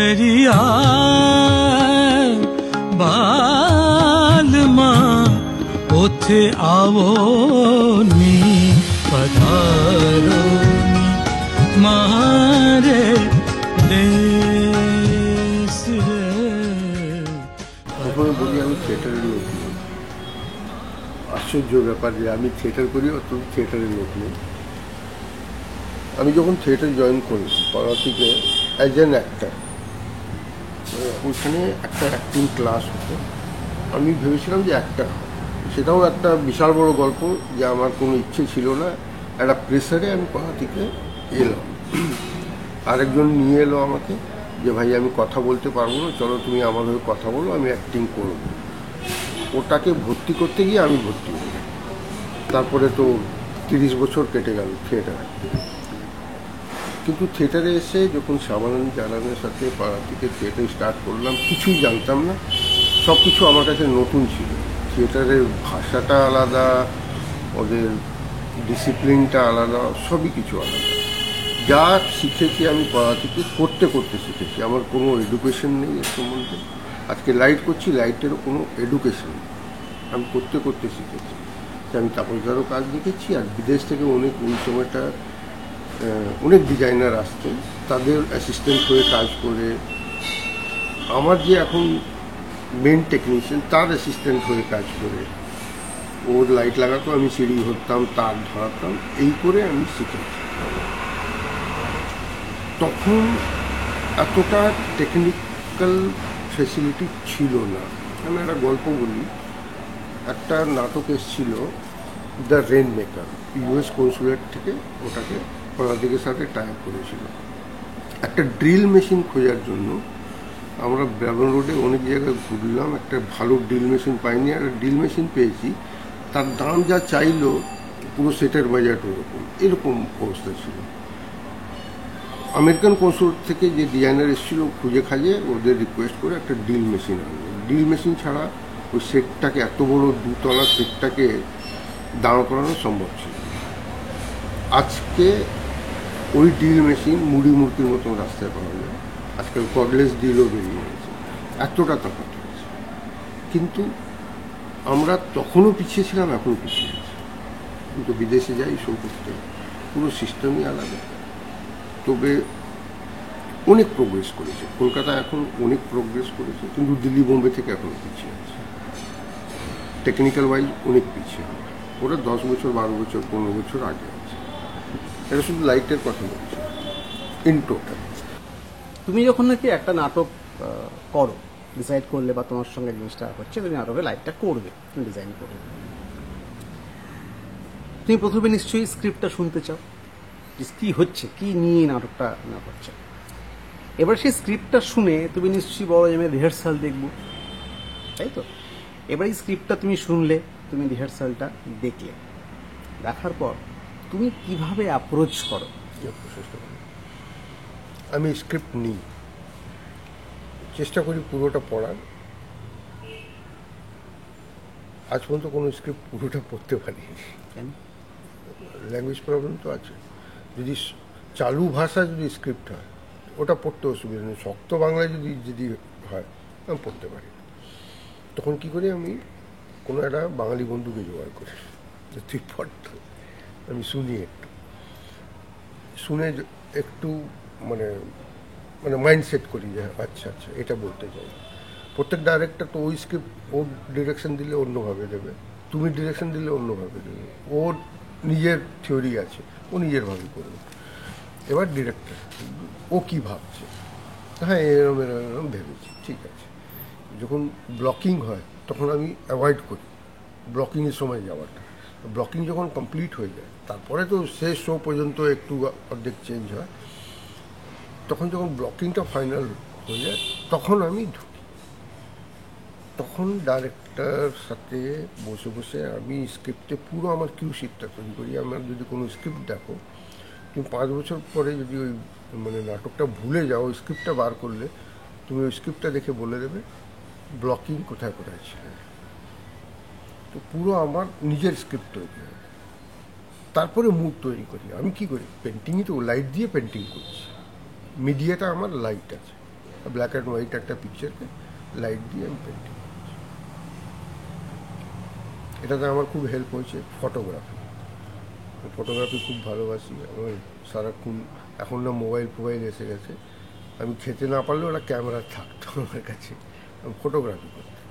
मेरी आय बालमा ओथे आवो नी पधारो नी मारे देश रे। প্রথমে বলি আমি থিয়েটারের লোক নেই। আশ্চর্য ব্যাপার যে আমি থিয়েটার করি অত থিয়েটারের লোক নেই। আমি যখন থিয়েটার জয়েন করি পরবর্তীতে অ্যাজ অ্যান অ্যাক্টার, ওইখানে একটা অ্যাক্টিং ক্লাস হতো। আমি ভেবেছিলাম যে অ্যাক্টার, সেটাও একটা বিশাল বড় গল্প যে আমার কোনো ইচ্ছে ছিল না, একটা প্রেসারে আমি কোথা থেকে এলাম। আরেকজন নিয়ে এলো আমাকে যে ভাই আমি কথা বলতে পারবো না, চলো তুমি আমার হয়ে কথা বলো, আমি অ্যাক্টিং করব। ওটাকে ভর্তি করতে গিয়ে আমি ভর্তি হই। তারপরে তো 30 বছর কেটে গেল থিয়েটারে। কিন্তু থিয়েটারে এসে যখন শ্যামানন্দ জানানের সাথে পাড়া থেকে থিয়েটার স্টার্ট করলাম, কিছুই জানতাম না, সব কিছু আমার কাছে নতুন ছিল। থিয়েটারের ভাষাটা আলাদা, ওদের ডিসিপ্লিনটা আলাদা, সবই কিছু আলাদা। যা শিখেছি আমি পাড়া থেকে করতে করতে শিখেছি। আমার কোনো এডুকেশন নেই এর সম্বন্ধে। আজকে লাইট করছি, লাইটেরও কোনো এডুকেশন নেই, আমি করতে করতে শিখেছি। আমি তাপসদারও কাজ দেখেছি, আর বিদেশ থেকে অনেক ওই সময়টা অনেক ডিজাইনার আসতেন, তাদের অ্যাসিস্ট্যান্ট হয়ে কাজ করে। আমার যে এখন মেন টেকনিশিয়ান, তার অ্যাসিস্ট্যান্ট হয়ে কাজ করে। ওর লাইট লাগাতো, আমি সিঁড়ি ধরতাম, তার ধরাতাম, এই করে আমি শিখেছি। তখন এতটা টেকনিক্যাল ফেসিলিটি ছিল না। আমি একটা গল্প বলি। একটা নাটক এসেছিল the rain maker, US consulate থেকে ওটাকে ওনাদিকের সাথে টাই আপ করেছিল। একটা ড্রিল মেশিন খোঁজার জন্য আমরা ব্রাভন রোডে অনেক জায়গায় ঘুরলাম, একটা ভালো ড্রিল মেশিন পাইনি। আর ড্রিল মেশিন পেয়েছি, তার দাম যা চাইলো পুরো সেটের বাজেট ওরকম, এরকম অবস্থা ছিল। আমেরিকান কনসুলেট থেকে যে ডিজাইনার এসেছিল, খুঁজে খাজে ওদের রিকোয়েস্ট করে একটা ড্রিল মেশিন আনলো। ড্রিল মেশিন ছাড়া ওই সেটটাকে, এত বড় 2 তলা সেটটাকে দাঁড় করানো সম্ভব ছিল। আজকে ওই ড্রিল মেশিন মুড়ি মুড়কির মতন রাস্তায় পাওয়া যায়। আজকাল কর্ডলেস ড্রিলও বেরিয়ে গেছে, এতটা তফাৎ হয়েছে। কিন্তু আমরা তখনও পিছিয়ে ছিলাম, এখনও পিছিয়ে আছি। কিন্তু বিদেশে যাই শো করতে, পুরো সিস্টেমই আলাদা। তবে অনেক প্রোগ্রেস করেছে কলকাতা, এখন অনেক প্রোগ্রেস করেছে, কিন্তু দিল্লি বোম্বে থেকে এখনও পিছিয়ে আছে। টেকনিক্যাল ওয়াইজ অনেক পিছিয়ে। ওরা 10 বছর 12 বছর 15 বছর আগে আছে। এটা শুধু লাইটের কথা বলছি ইন টোটাল। তুমি যখন নাকি একটা নাটক করো, ডিসাইড করলে বা তোমার সঙ্গে জিনিসটা হচ্ছে, তুমি নাটকে লাইটটা করবে, তুমি ডিজাইন করবে, তুমি প্রথমে নিশ্চয়ই স্ক্রিপ্টটা শুনতে চাও যে কী হচ্ছে, কী নিয়ে নাটকটা না করছে। এবার সেই স্ক্রিপ্টটা শুনে তুমি নিশ্চয়ই বলো যে আমি রিহার্সাল দেখবো, তাই তো? এবার এই স্ক্রিপ্টটা তুমি শুনলে, তুমি রিহার্সালটা দেখলে, দেখার পর তুমি কিভাবে অ্যাপ্রোচ করো? আমি স্ক্রিপ্ট নিই, চেষ্টা করি পুরোটা পড়ার। আজ পর্যন্ত কোনো স্ক্রিপ্ট পুরোটা পড়তে পারিনি। কেন? ল্যাঙ্গুয়েজ প্রবলেম তো আছে। যদি চালু ভাষা যদি স্ক্রিপ্ট হয়, ওটা পড়তে অসুবিধা নেই। শক্ত বাংলায় যদি হয়, আমি পড়তে পারি। তখন কী করি, আমি কোনো একটা বাঙালি বন্ধুকে জোগাড় করি, তুই পড়তো, আমি শুনি, একটু শুনে একটু মানে মানে মাইন্ড সেট করি যে আচ্ছা আচ্ছা এটা বলতে চাই। প্রত্যেক ডাইরেক্টর তো ওই স্ক্রিপ্ট ওর ডিরেকশন দিলে অন্যভাবে দেবে, তুমি ডিরেকশন দিলে অন্যভাবে দেবে। ওর নিজের থিওরি আছে, ও নিজেরভাবে করবে। এবার ডিরেক্টর ও কী ভাবছে, হ্যাঁ এরম এরম এরম ভেবেছি, ঠিক আছে। যখন ব্লকিং হয় তখন আমি অ্যাভয়েড করি ব্লকিংয়ের সময় যাওয়াটা। ব্লকিং যখন কমপ্লিট হয়ে যায়, তারপরে তো শেষ শো পর্যন্ত একটু অর্ধেক চেঞ্জ হয়। তখন যখন ব্লকিংটা ফাইনাল হয়ে যায়, তখন আমি ঢুকি। তখন ডাইরেক্টর সাথে বসে বসে আমি স্ক্রিপ্টে পুরো আমার কিউ শিটটা তৈরি করি। আমার যদি কোনো স্ক্রিপ্ট দেখো, তুমি 5 বছর পরে যদি ওই মানে নাটকটা ভুলে যাও, ওই স্ক্রিপ্টটা বার করলে তুমি ওই স্ক্রিপ্টটা দেখে বলে দেবে ব্লকিং কোথায় কোথায় ছিল। তো পুরো আমার নিজের স্ক্রিপ্ট তৈরি হয়। তারপরে মুড তৈরি করি। আমি কি করি, পেন্টিংই তো লাইট দিয়ে পেন্টিং করছি, মিডিয়াটা আমার লাইট আছে। ব্ল্যাক অ্যান্ড হোয়াইট একটা পিকচারকে লাইট দিয়ে আমি পেন্টিং করছি। এটাতে আমার খুব হেল্প হয়েছে ফটোগ্রাফি খুব ভালোবাসি। আমার সারাক্ষণ, এখন না মোবাইল এসে গেছে, আমি খেতে না পারলেও ওরা ক্যামেরা থাকতো আমার কাছে, আমি ফটোগ্রাফি করতাম।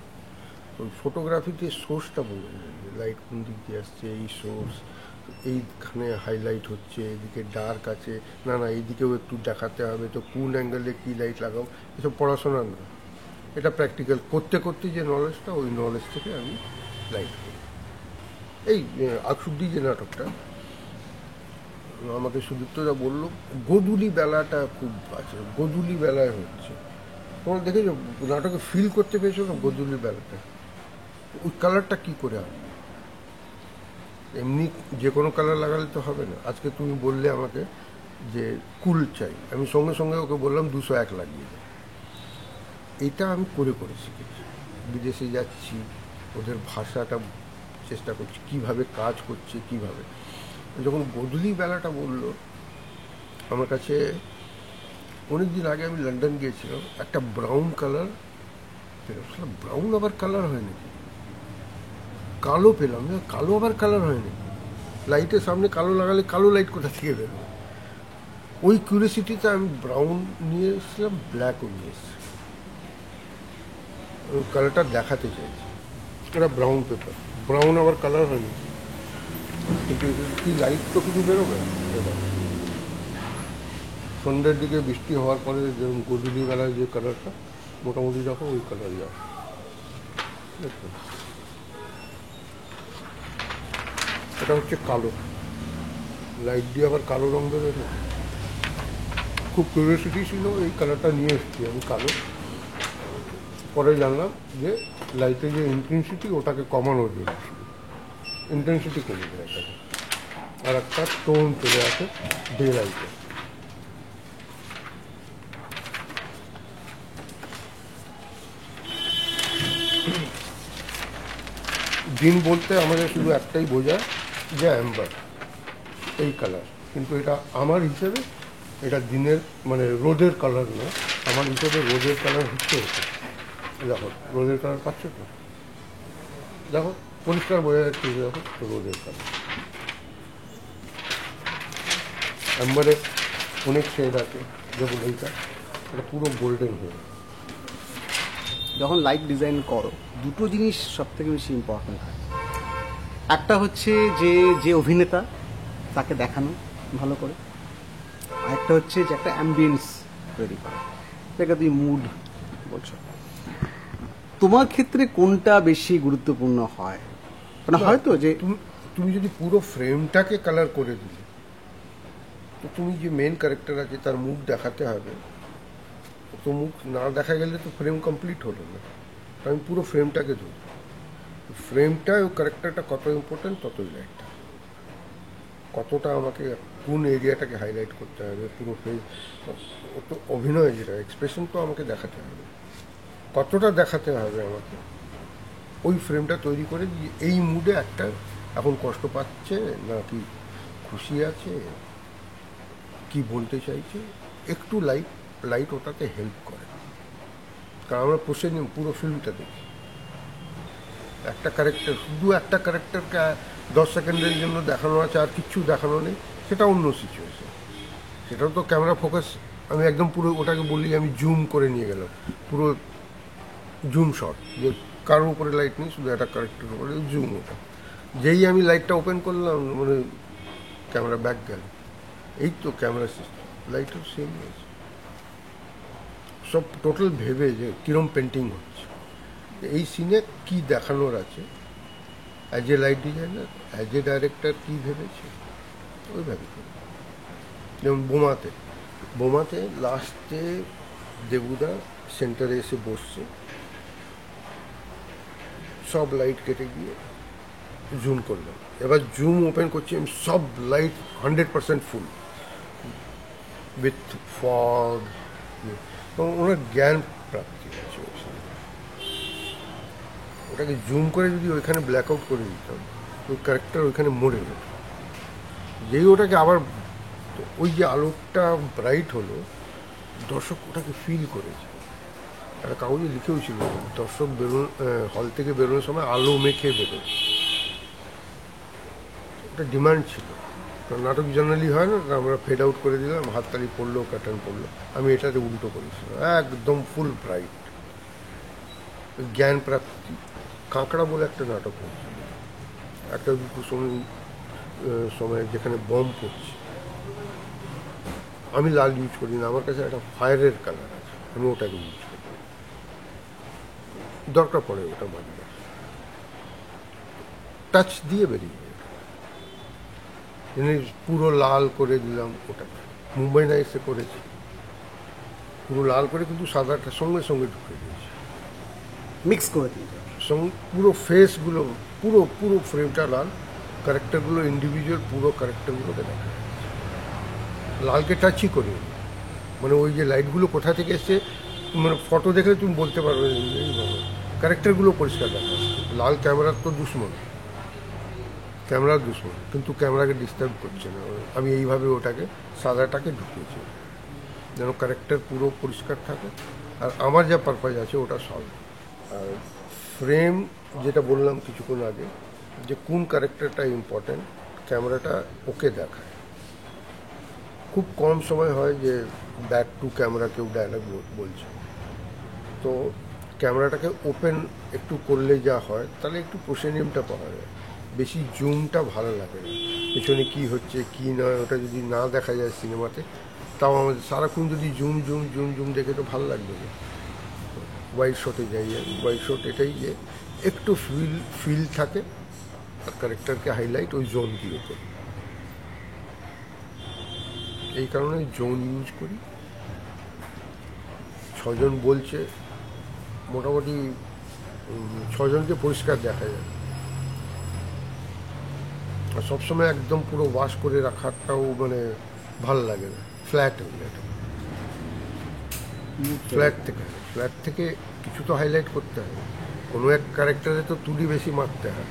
ওই ফটোগ্রাফিতে সোর্সটা বলে, লাইট কোন দিক দিয়ে আসছে, এই সোর্স, এইখানে হাইলাইট হচ্ছে, এদিকে ডার্ক আছে, না এইদিকেও একটু দেখাতে হবে, তো কোন অ্যাঙ্গেলে কী লাইট লাগাও, এসব পড়াশোনা না, এটা প্র্যাকটিক্যাল করতে করতে যে নলেজটা, ওই নলেজ থেকে আমি লাইট করি। এই আকসুদ্দি যে নাটকটা আমাকে সুদীপ্তরা বললো, গোধূলি বেলাটা খুব আছে, গোধূলি বেলায় হচ্ছে, তোমরা দেখেছো নাটকে ফিল করতে পেরেছো না গোধূলি বেলাটা, ওই কালারটা কী করে হবে? এমনি যে কোনো কালার লাগালে তো হবে না। আজকে তুমি বললে আমাকে যে কুল চাই, আমি সঙ্গে সঙ্গে ওকে বললাম 201 লাগিয়ে দাও। এটা আমি করে শিখেছি, বিদেশে যাচ্ছি, ওদের ভাষাটা চেষ্টা করছি, কিভাবে কাজ করছে, কিভাবে। যখন গোধূলি বেলাটা বললো আমার কাছে, অনেক দিন আগে আমি লন্ডন গিয়েছিলাম, একটা ব্রাউন কালার পেলাম, ব্রাউন আবার কালার হয় নাকি, কালো পেলাম, কালো আবার কালার হয় নাকি, লাইটের সামনে কালো লাগালে কালো লাইট কোথা থেকে বেরোবে। ওই কিউরিয়াসিটিতে আমি ব্রাউন নিয়ে এসেছিলাম, ব্ল্যাকও নিয়ে এসেছি, ওই কালারটা দেখাতে চাইছি। এটা ব্রাউন পেপার, ব্রাউন আবার কালার হয়নি, কিন্তু কি লাইট তো কিছু বেরোবে। সন্ধ্যের দিকে বৃষ্টি হওয়ার পরে যেরকম গোধূলি বেলায় যে কালারটা মোটামুটি যখন ওই কালারই আসে। এটা হচ্ছে কালো, লাইট দিয়ে আবার কালো রঙ বেরোয় না। খুব কিউরিয়াসিটি ছিল, এই কালারটা নিয়ে এসেছি আমি কালো। পরে জানলাম যে লাইটের যে ইন্টেন্সিটি ওটাকে কমানোর জন্য, ইন্টেন্সিটি কমে যায় এটাকে, আর একটা টোন চলে আসে ডে লাইটে। দিন বলতে আমাদের শুধু একটাই বোঝায় যে অ্যাম্বার, এই কালার, কিন্তু এটা আমার হিসেবে এটা দিনের মানে রোদের কালার না, আমার হিসেবে রোদের কালার হচ্ছে এটা। দেখো রোদের কালার পাচ্ছ তো, দেখো পরিষ্কার বোঝা যাচ্ছে, দেখো রোদের কালার। অ্যাম্বারে অনেক শেড আছে, যেমন এইটা, এটা পুরো গোল্ডেন হয়ে যায়। যখন লাইট ডিজাইন করো, দুটো জিনিস সব থেকে বেশি ইম্পর্টেন্ট হয়। একটা হচ্ছে যে অভিনেতা তাকে দেখানো ভালো করে, আরেকটা হচ্ছে যে একটা অ্যাম্বিয়েন্স তৈরি করা, যেটা তুমি মুড বলছো। তোমার ক্ষেত্রে কোনটা বেশি গুরুত্বপূর্ণ হয়? মানে হয়তো যে তুমি যদি পুরো ফ্রেমটাকে কালার করে দিলে, তো তুমি যে মেন ক্যারেক্টার আছে তার মুখ দেখাতে হবে, তো মুখ না দেখা গেলে তো ফ্রেম কমপ্লিট হলো না। আমি পুরো ফ্রেমটাকে ধরি, ফ্রেমটা ও ক্যারেক্টারটা কত ইম্পর্টেন্ট, ততই লাইটটা কতটা আমাকে কোন এরিয়াটাকে হাইলাইট করতে হবে, পুরো ফেস, ও তো অভিনয়, যেটা এক্সপ্রেশন তো আমাকে দেখাতে হবে, কতটা দেখাতে হবে আমাকে, ওই ফ্রেমটা তৈরি করে এই মুডে একটা এখন কষ্ট পাচ্ছে না কি খুশি আছে, কি বলতে চাইছে, একটু লাইট ওটাতে হেল্প করে। কারণ আমরা পুরো ফিল্মটা দেখি, একটা ক্যারেক্টার, শুধু একটা ক্যারেক্টারকে 10 সেকেন্ডের জন্য দেখানো আছে, আর কিচ্ছু দেখানো নেই, সেটা অন্য সিচুয়েশন, সেটাও তো ক্যামেরা ফোকাস। আমি একদম পুরো ওটাকে বলি, আমি জুম করে নিয়ে গেলাম, পুরো জুম শট, যে কারোর উপরে লাইট নেই, শুধু একটা ক্যারেক্টার উপরে জুম। ওটা যেই আমি লাইটটা ওপেন করলাম, মানে ক্যামেরা ব্যাক গেল। এই তো ক্যামেরা সিস্টেম, লাইটও সেম আছে, সব টোটাল ভেবে যে কীরকম পেন্টিং হচ্ছে, এই সিনে কি দেখানোর আছে, as a light designer, as a director কী ভেবেছে, ওইভাবে করে। যেমন বোমাতে লাস্টে দেবুদা সেন্টারে এসে বসছে, সব লাইট কেটে গিয়ে জুম করলাম, এবার জুম ওপেন করছি আমি, সব লাইট 100% ফুল উইথ ফগ, এবং ওনার জ্ঞান প্রাপ্তি আছে। ওটাকে জুম করে যদি ওইখানে ব্ল্যাক আউট করে দিতাম, ওই ক্যারেক্টার ওইখানে মরে যেত। যেই ওটাকে আবার ওই যে আলোকটা ব্রাইট হলো, দর্শক ওটাকে ফিল করেছে, একটা কাগজে লিখেও ছিল, দর্শক বেরোন হল থেকে বেরোনোর সময় আলো মেখে বেরোয়। একটা ডিমান্ড ছিল, কারণ নাটক জেনারেলি হয় না, আমরা ফেড আউট করে দিলাম, হাততালি পড়লো, কার্টেন পড়লো। আমি এটাতে উল্টো করেছিলাম, একদম ফুল ব্রাইট। জ্ঞান প্রাপ্তি, কাঁকড়া বলে একটা নাটক হয়েছিল, একটা দুটো সময় যেখানে বম পড়ছে। আমি লাল ইউজ করি না, আমার কাছে একটা ফায়ারের কালার আছে, আমি ওটাকে ইউজ করি, দরকার পড়ে ওটা মাঝে মাঝে টাচ দিয়ে বেরিয়ে যায়। পুরো লাল করে দিলাম ওটা, মুম্বাই নাইটসে করেছি, পুরো লাল করে কিন্তু সাদাটার সঙ্গে সঙ্গে ঢুকে দিয়েছি, মিক্স করে দিয়েছে। পুরো ফেসগুলো, পুরো পুরো ফ্রেমটা লাল, ক্যারেক্টারগুলো ইন্ডিভিজুয়াল, পুরো ক্যারেক্টারগুলোকে দেখা যাচ্ছে। লালকে টাচই করি, মানে ওই যে লাইটগুলো কোথা থেকে এসছে, মানে ফটো দেখলে তুমি বলতে পারবে ক্যারেক্টারগুলো পরিষ্কার দেখা যাচ্ছে। লাল ক্যামেরার তো দুশ্মন, ক্যামেরার দুশ্মন, কিন্তু ক্যামেরাকে ডিস্টার্ব করছে না। আমি এইভাবে ওটাকে সাদাটাকে ঢুকিয়েছি যেন ক্যারেক্টার পুরো পরিষ্কার থাকে, আর আমার যা পারপাস আছে ওটা সলভ। আর ফ্রেম যেটা বললাম কিছুক্ষণ আগে, যে কোন ক্যারেক্টারটা ইম্পর্টেন্ট, ক্যামেরাটা ওকে দেখায়। খুব কম সময় হয় যে ব্যাক টু ক্যামেরা কেউ ডায়লগ বলছে, তো ক্যামেরাটাকে ওপেন একটু করলে যা হয়, তাহলে একটু প্রসেনিয়ামটা পাওয়া যায়। বেশি জুমটা ভালো লাগে না, পেছনে কী হচ্ছে কী নয় ওটা যদি না দেখা যায় সিনেমাতে, তাও আমাদের সারাক্ষণ যদি জুম জুম জুম জুম দেখে তো ভালো লাগবে না। ওয়াইড শটে যাই, ওয়াইড শট এটাই যে একটু ফিল থাকে, আর ক্যারেক্টারকে হাইলাইট ওই জোন দিয়ে করি, এই কারণে জোন ইউজ করি। 6 জন বলছে, মোটামুটি 6 জনকে পরিষ্কার দেখা যায়। আর সবসময় একদম পুরো ওয়াশ করে রাখাটাও মানে ভাল লাগে না, ফ্ল্যাট হয়ে ফ্ল্যাট থেকে কিছু তো হাইলাইট করতে হয়, কোনো এক ক্যারেক্টারে তো তুলি বেশি মারতে হয়,